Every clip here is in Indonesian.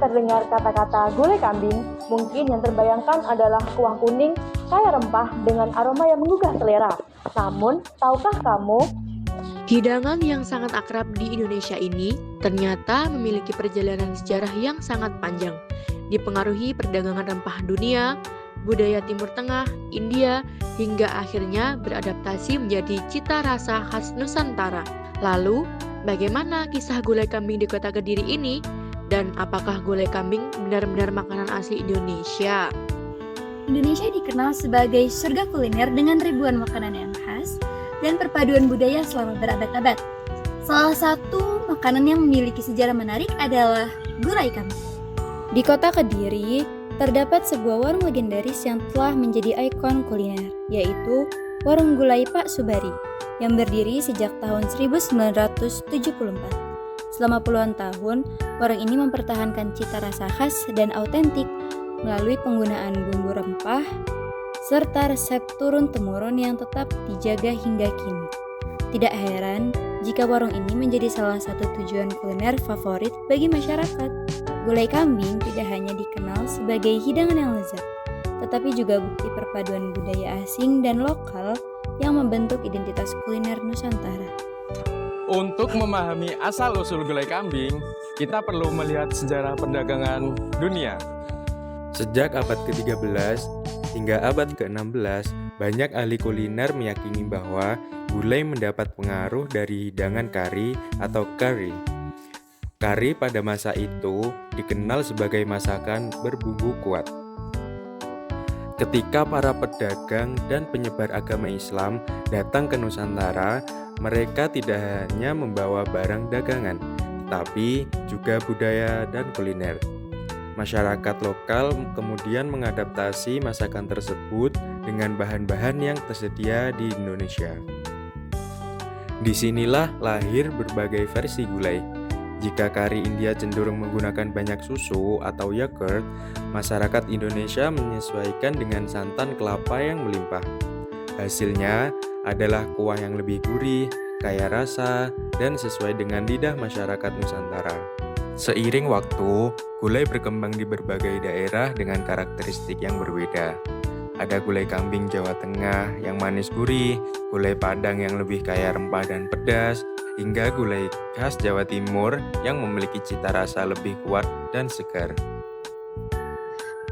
terdengar kata-kata gulai kambing, mungkin yang terbayangkan adalah kuah kuning, kaya rempah dengan aroma yang menggugah selera. Namun, tahukah kamu, hidangan yang sangat akrab di Indonesia ini ternyata memiliki perjalanan sejarah yang sangat panjang, dipengaruhi perdagangan rempah dunia, budaya Timur Tengah, India, hingga akhirnya beradaptasi menjadi cita rasa khas Nusantara. Lalu, bagaimana kisah gulai kambing di kota Kediri ini? Dan apakah gulai kambing benar-benar makanan asli Indonesia? Indonesia dikenal sebagai surga kuliner dengan ribuan makanan yang khas dan perpaduan budaya selama berabad-abad. Salah satu makanan yang memiliki sejarah menarik adalah gulai kambing. Di kota Kediri, terdapat sebuah warung legendaris yang telah menjadi ikon kuliner, yaitu Warung Gulai Pak Subari, yang berdiri sejak tahun 1974. Selama puluhan tahun, warung ini mempertahankan cita rasa khas dan autentik melalui penggunaan bumbu rempah, serta resep turun-temurun yang tetap dijaga hingga kini. Tidak heran jika warung ini menjadi salah satu tujuan kuliner favorit bagi masyarakat. Gulai kambing tidak hanya dikenal sebagai hidangan yang lezat, tetapi juga bukti perpaduan budaya asing dan lokal yang membentuk identitas kuliner Nusantara. Untuk memahami asal-usul gulai kambing, kita perlu melihat sejarah perdagangan dunia. Sejak abad ke-13 hingga abad ke-16, banyak ahli kuliner meyakini bahwa gulai mendapat pengaruh dari hidangan kari atau curry. Kari pada masa itu dikenal sebagai masakan berbumbu kuat. Ketika para pedagang dan penyebar agama Islam datang ke Nusantara, mereka tidak hanya membawa barang dagangan, tetapi juga budaya dan kuliner. Masyarakat lokal kemudian mengadaptasi masakan tersebut dengan bahan-bahan yang tersedia di Indonesia. Disinilah lahir berbagai versi gulai. Jika kari India cenderung menggunakan banyak susu atau yogurt, masyarakat Indonesia menyesuaikan dengan santan kelapa yang melimpah. Hasilnya adalah kuah yang lebih gurih, kaya rasa, dan sesuai dengan lidah masyarakat Nusantara. Seiring waktu, gulai berkembang di berbagai daerah dengan karakteristik yang berbeda. Ada gulai kambing Jawa Tengah yang manis gurih, gulai Padang yang lebih kaya rempah dan pedas, hingga gulai khas Jawa Timur yang memiliki cita rasa lebih kuat dan segar.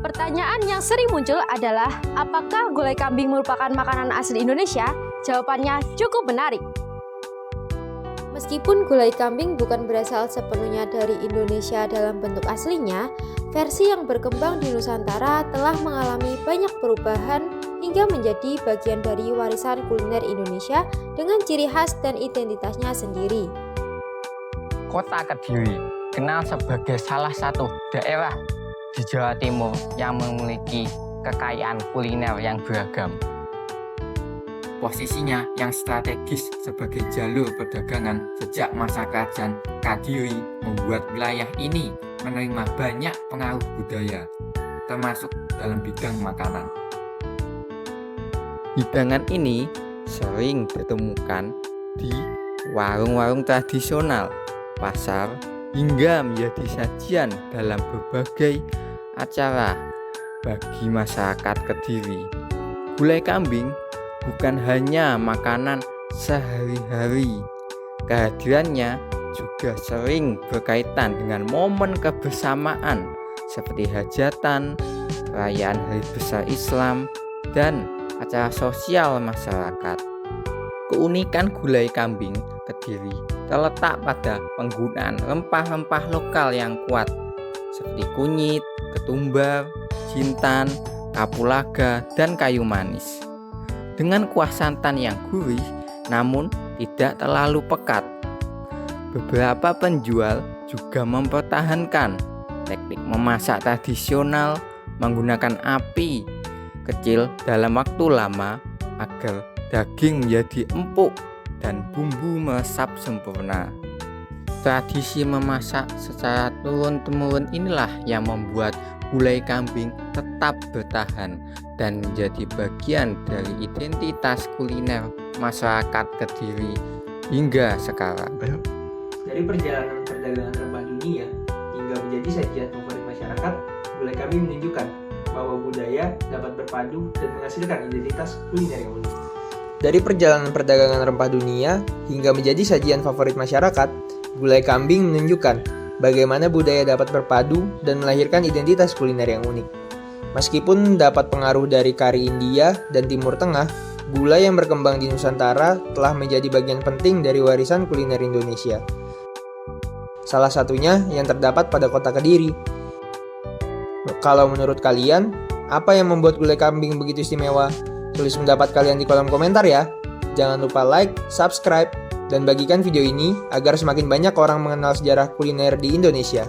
Pertanyaan yang sering muncul adalah, apakah gulai kambing merupakan makanan asli Indonesia? Jawabannya cukup menarik. Meskipun gulai kambing bukan berasal sepenuhnya dari Indonesia dalam bentuk aslinya, versi yang berkembang di Nusantara telah mengalami banyak perubahan hingga menjadi bagian dari warisan kuliner Indonesia dengan ciri khas dan identitasnya sendiri. Kota Kediri dikenal sebagai salah satu daerah di Jawa Timur yang memiliki kekayaan kuliner yang beragam. Posisinya yang strategis sebagai jalur perdagangan sejak masa kerajaan Kediri membuat wilayah ini menerima banyak pengaruh budaya, termasuk dalam bidang makanan. Hidangan ini sering ditemukan di warung-warung tradisional, pasar, hingga menjadi sajian dalam berbagai acara bagi masyarakat Kediri. Gulai kambing bukan hanya makanan sehari-hari, kehadirannya juga sering berkaitan dengan momen kebersamaan seperti hajatan, perayaan hari besar Islam, dan acara sosial masyarakat. Keunikan gulai kambing Kediri terletak pada penggunaan rempah-rempah lokal yang kuat seperti kunyit, ketumbar, jintan, kapulaga, dan kayu manis. Dengan kuah santan yang gurih namun tidak terlalu pekat. Beberapa penjual juga mempertahankan teknik memasak tradisional menggunakan api kecil dalam waktu lama agar daging menjadi empuk dan bumbu meresap sempurna. Tradisi memasak secara turun-temurun inilah yang membuat gulai kambing tetap bertahan dan menjadi bagian dari identitas kuliner masyarakat Kediri hingga sekarang. Dari perjalanan perdagangan rempah dunia hingga menjadi sajian favorit masyarakat, gulai kambing menunjukkan bahwa budaya dapat berpadu dan menghasilkan identitas kuliner yang unik. Dari perjalanan perdagangan rempah dunia hingga menjadi sajian favorit masyarakat, gulai kambing menunjukkan bagaimana budaya dapat berpadu dan melahirkan identitas kuliner yang unik. Meskipun dapat pengaruh dari kari India dan Timur Tengah, gulai yang berkembang di Nusantara telah menjadi bagian penting dari warisan kuliner Indonesia. Salah satunya yang terdapat pada kota Kediri. Kalau menurut kalian, apa yang membuat gulai kambing begitu istimewa? Tulis pendapat kalian di kolom komentar ya. Jangan lupa like, subscribe, dan bagikan video ini agar semakin banyak orang mengenal sejarah kuliner di Indonesia.